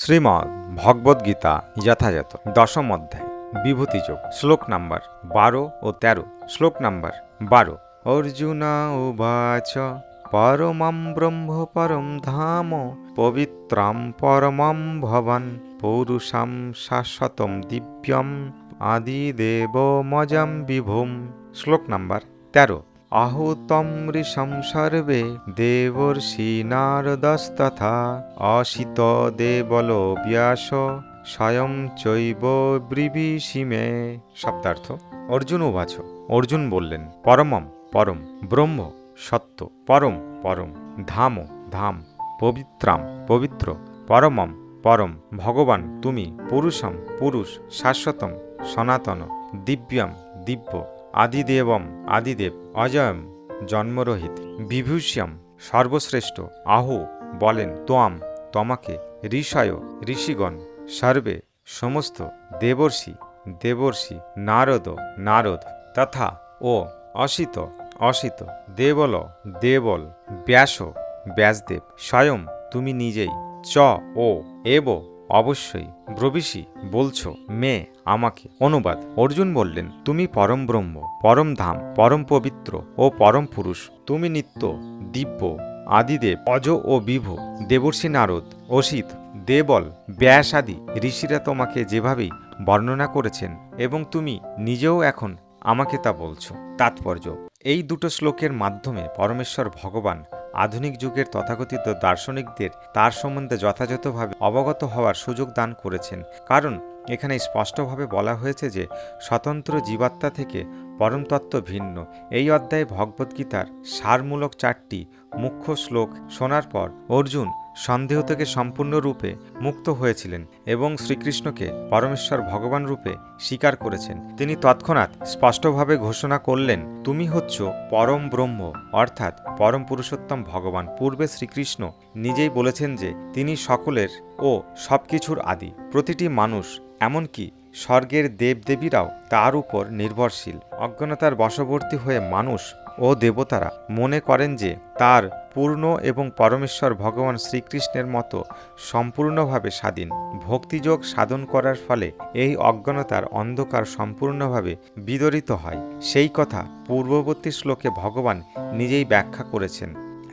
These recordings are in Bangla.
শ্রীমদ্ ভগবদ্গীতা যথাযথ দশম অধ্যায় বিভূতিযোগ শ্লোক নাম্বার 12 ও 13। শ্লোক নাম্বার 12। অর্জুনা উবাচ পরমং ব্রহ্ম পরম ধাম পবিত্রম পরমং ভবন পৌরুষম শাশ্বতম দিব্যম আদিদেবমজম বিভুম। শ্লোক নাম্বার 13। আহুতম ঋষম সর্বে দেবর্ষি নারদস্তথা অসিত দেবল ব্যাস স্বয়ং চৈব ব্রবীষিমে। শব্দার্থ: অর্জুন উবাচ, অর্জুন বললেন, পরমম পরম, ব্রহ্ম সত্য, পরম পরম, ধাম ধাম, পবিত্রাম পবিত্র, পরমম পরম, ভগবান তুমি, পুরুষম পুরুষ, শাশ্বতম সনাতন, দিব্যম দিব্য, আদিদেবম আদিদেব, অজয়ম জন্মরহিত, বিভূষ্যম সর্বশ্রেষ্ঠ, আহু বলেন ত্বম তোমাকে, ঋষয় ঋষিগণ, সর্বে সমস্ত, দেবর্ষি দেবর্ষি, নারদ নারদ, তথা ও, অসিত অসিত, দেবল দেবল, ব্যাস ব্যাসদেব, স্বয়ং তুমি নিজেই, চ ও, এব অবশ্যই, ব্রবীষি বলছো, মে আমাকে। অনুবাদ: অর্জুন বললেন, তুমি পরম ব্রহ্ম, পরম ধাম, পরম পবিত্র ও পরম পুরুষ। তুমি নিত্য, দিব্য, আদিদেব, অজ ও বিভু, দেবর্ষি নারদ, অসিত, দেবল, ব্যাস আদি ঋষিরা তোমাকে যেভাবেই বর্ণনা করেছেন এবং তুমি নিজেও এখন আমাকে তা বলছো। তাৎপর্য: এই দুটো শ্লোকের মাধ্যমে পরমেশ্বর ভগবান আধুনিক যুগের তথাকথিত দার্শনিকদের তার সম্বন্ধে যথাযথভাবে অবগত হওয়ার সুযোগ দান করেছেন। কারণ এখানে স্পষ্টভাবে বলা হয়েছে যে স্বতন্ত্র জীবাত্মা থেকে পরমতত্ত্ব ভিন্ন। এই অধ্যায়ে ভগবদ্গীতার সারমূলক 4টি মুখ্য শ্লোক শোনার পর অর্জুন সন্দেহ থেকে সম্পূর্ণরূপে মুক্ত হয়েছিলেন এবং শ্রীকৃষ্ণকে পরমেশ্বর ভগবান রূপে স্বীকার করেছেন। তিনি তৎক্ষণাৎ স্পষ্টভাবে ঘোষণা করলেন, তুমি হচ্ছ পরম ব্রহ্ম, অর্থাৎ পরম পুরুষোত্তম ভগবান। পূর্বে শ্রীকৃষ্ণ নিজেই বলেছেন যে তিনি সকলের ও সবকিছুর আদি। প্রতিটি মানুষ, এমনকি স্বর্গের দেবদেবীরাও তার উপর নির্ভরশীল। অজ্ঞানতার বশবর্তী হয়ে মানুষ ও দেবতারা মনে করেন যে তার পূর্ণ এবং পরমেশ্বর ভগবান শ্রীকৃষ্ণের মতো সম্পূর্ণভাবে স্বাধীন। ভক্তিযোগ সাধন করার ফলে এই অজ্ঞানতার অন্ধকার সম্পূর্ণভাবে বিদরিত হয়। সেই কথা পূর্ববর্তী শ্লোকে ভগবান নিজেই ব্যাখ্যা করেছেন।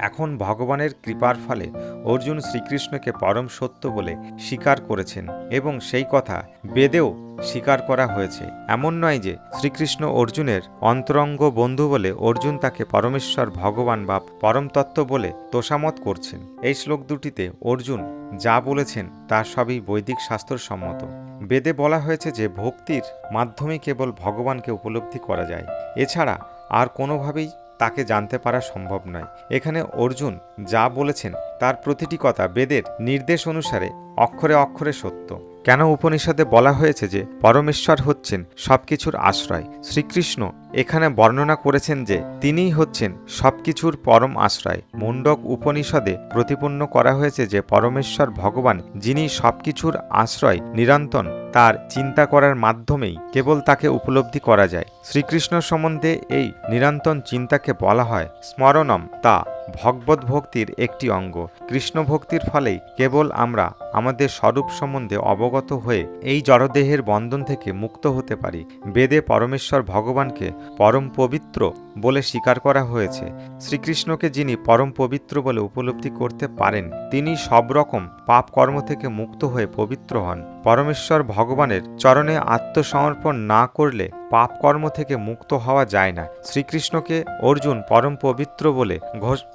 এখন ভগবানের কৃপার ফলে অর্জুন শ্রীকৃষ্ণকে পরম সত্য বলে স্বীকার করেছেন এবং সেই কথা বেদেও স্বীকার করা হয়েছে। এমন নয় যে শ্রীকৃষ্ণ অর্জুনের অন্তরঙ্গ বন্ধু বলে অর্জুন তাকে পরমেশ্বর ভগবান বা পরম তত্ত্ব বলে তোষামত করছেন। এই শ্লোক দুটিতে অর্জুন যা বলেছেন তা সবই বৈদিক শাস্ত্রসম্মত। বেদে বলা হয়েছে যে ভক্তির মাধ্যমে কেবল ভগবানকে উপলব্ধি করা যায়, এছাড়া আর কোনোভাবেই তাকে জানতে পারা সম্ভব নয়। এখানে অর্জুন যা বলেছেন তার প্রতিটি কথা বেদের নির্দেশ অনুসারে অক্ষরে অক্ষরে সত্য। কেন উপনিষদে বলা হয়েছে যে পরমেশ্বর হচ্ছেন সবকিছুর আশ্রয়? শ্রীকৃষ্ণ এখানে বর্ণনা করেছেন যে তিনিই হচ্ছেন সবকিছুর পরম আশ্রয়। মুণ্ডক উপনিষদে প্রতিপন্ন করা হয়েছে যে পরমেশ্বর ভগবান, যিনি সবকিছুর আশ্রয়, নিরন্তর তার চিন্তা করার মাধ্যমেই কেবল তাকে উপলব্ধি করা যায়। শ্রীকৃষ্ণ সম্বন্ধে এই নিরন্তর চিন্তাকে বলা হয় স্মরণম। তা ভগবত ভক্তির একটি অঙ্গ। কৃষ্ণ ভক্তির ফলেই কেবল আমরা আমাদের স্বরূপ সম্বন্ধে অবগত হয়ে এই জড়দেহের বন্ধন থেকে মুক্ত হতে পারি। বেদে পরমেশ্বর ভগবানকে পরম পবিত্র বলে স্বীকার করা হয়েছে। শ্রীকৃষ্ণকে যিনি পরম পবিত্র বলে উপলব্ধি করতে পারেন, তিনি সব রকম পাপ কর্ম থেকে মুক্ত হয়ে পবিত্র হন। পরমেশ্বর ভগবানের চরণে আত্মসমর্পণ না করলে পাপ কর্ম থেকে মুক্ত হওয়া যায় না। শ্রীকৃষ্ণকে অর্জুন পরম পবিত্র বলে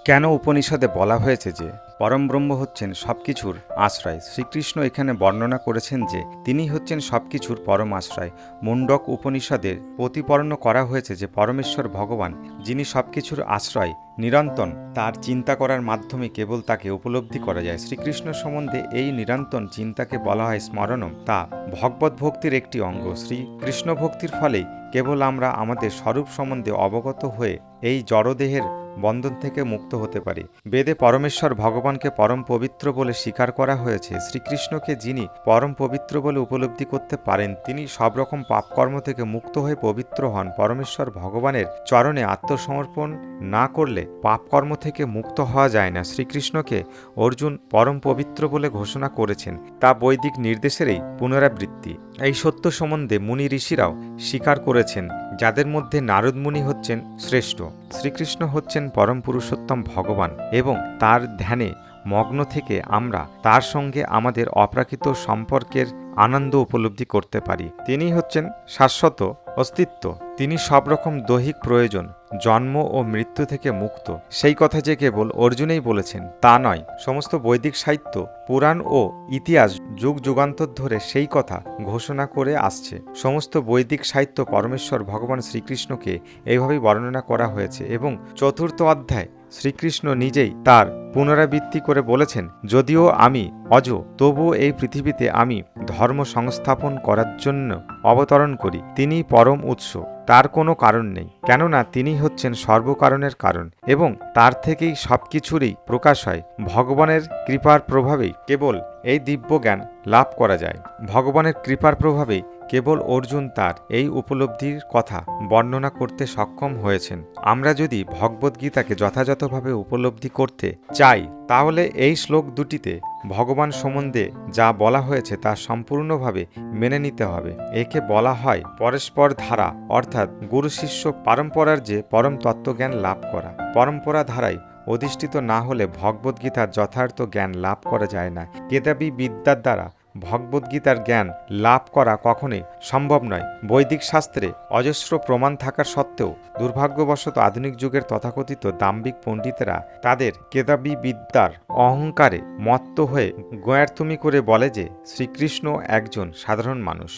কেন উপনিষদে বলা হয়েছে যে পরম ব্রহ্ম হচ্ছেন সবকিছুর আশ্রয়? শ্রীকৃষ্ণ এখানে বর্ণনা করেছেন যে তিনি হচ্ছেন সবকিছুর পরম আশ্রয়। মুণ্ডক উপনিষদের প্রতিপন্ন করা হয়েছে যে পরমেশ্বর ভগবান, যিনি সবকিছুর আশ্রয়, নিরন্তর তার চিন্তা করার মাধ্যমে কেবল তাকে উপলব্ধি করা যায়। শ্রীকৃষ্ণ সম্বন্ধে এই নিরন্তর চিন্তাকে বলা হয় স্মরণম। তা ভগবত ভক্তির একটি অঙ্গ। শ্রীকৃষ্ণ ভক্তির ফলেই কেবল আমরা আমাদের স্বরূপ সম্বন্ধে অবগত হয়ে এই জড়দেহের বন্ধন থেকে মুক্ত হতে পারি। বেদে পরমেশ্বর ভগবানকে পরম পবিত্র বলে স্বীকার করা হয়েছে। শ্রীকৃষ্ণকে যিনি পরম পবিত্র বলে উপলব্ধি করতে পারেন, তিনি সব রকম পাপকর্ম থেকে মুক্ত হয়ে পবিত্র হন। পরমেশ্বর ভগবানের চরণে আত্মসমর্পণ না করলে পাপকর্ম থেকে মুক্ত হওয়া যায় না। শ্রীকৃষ্ণকে অর্জুন পরম পবিত্র বলে ঘোষণা করেছেন, তা বৈদিক নির্দেশেরই পুনরাবৃত্তি। এই সত্য সম্বন্ধে মুনি ঋষিরাও স্বীকার করেছেন, যাদের মধ্যে নারদ মুনি হচ্ছেন শ্রেষ্ঠ। শ্রীকৃষ্ণ হচ্ছেন পরম পুরুষোত্তম ভগবান এবং তার ধ্যানে মগ্ন থেকে আমরা তার সঙ্গে আমাদের অপ্রাকৃত সম্পর্কের আনন্দ উপলব্ধি করতে পারি। তিনি হচ্ছেন শাশ্বত অস্তিত্ব। তিনি সব রকম দৈহিক প্রয়োজন, জন্ম ও মৃত্যু থেকে মুক্ত। সেই কথা যে কেবল অর্জুনেই বলেছেন তা নয়, সমস্ত বৈদিক সাহিত্য, পুরাণ ও ইতিহাস যুগ যুগান্তর ধরে সেই কথা ঘোষণা করে আসছে। সমস্ত বৈদিক সাহিত্য পরমেশ্বর ভগবান শ্রীকৃষ্ণকে এইভাবেই বর্ণনা করা হয়েছে এবং চতুর্থ অধ্যায় শ্রীকৃষ্ণ নিজেই তার পুনরাবৃত্তি করে বলেছেন, যদিও আমি অজ, তবুও এই পৃথিবীতে আমি ধর্ম সংস্থাপন করার জন্য অবতরণ করি। তিনি পরম উৎস, তার কোনো কারণ নেই, কেননা তিনি হচ্ছেন সর্বকারণের কারণ এবং তার থেকেই সবকিছুরই প্রকাশ হয়। ভগবানের কৃপার প্রভাবেই কেবল এই দিব্য জ্ঞান লাভ করা যায়। ভগবানের কৃপার প্রভাবেই কেবল অর্জুন তার এই উপলব্ধির কথা বর্ণনা করতে সক্ষম হয়েছেন। আমরা যদি ভগবদ্গীতাকে যথাযথভাবে উপলব্ধি করতে চাই, তাহলে এই শ্লোক দুটিতে ভগবান সম্বন্ধে যা বলা হয়েছে তা সম্পূর্ণভাবে মেনে নিতে হবে। একে বলা হয় পরস্পর ধারা, অর্থাৎ গুরু শিষ্য পরম্পরার যে পরম তত্ত্বজ্ঞান লাভ করা। পরম্পরা ধারায় অধিষ্ঠিত না হলে ভগবদ্গীতার যথার্থ জ্ঞান লাভ করা যায় না। কেদাবী বিদ্যার দ্বারা ভগবদ্গীতার জ্ঞান লাভ করা কখনোই সম্ভব নয়। বৈদিক শাস্ত্রে অজস্র প্রমাণ থাকার সত্ত্বেও দুর্ভাগ্যবশত আধুনিক যুগের তথাকথিত দাম্ভিক পণ্ডিতেরা তাদের কেদাবী বিদ্যার অহংকারে মত্ত হয়ে গোয়ার্তুমি করে বলে যে শ্রীকৃষ্ণ একজন সাধারণ মানুষ।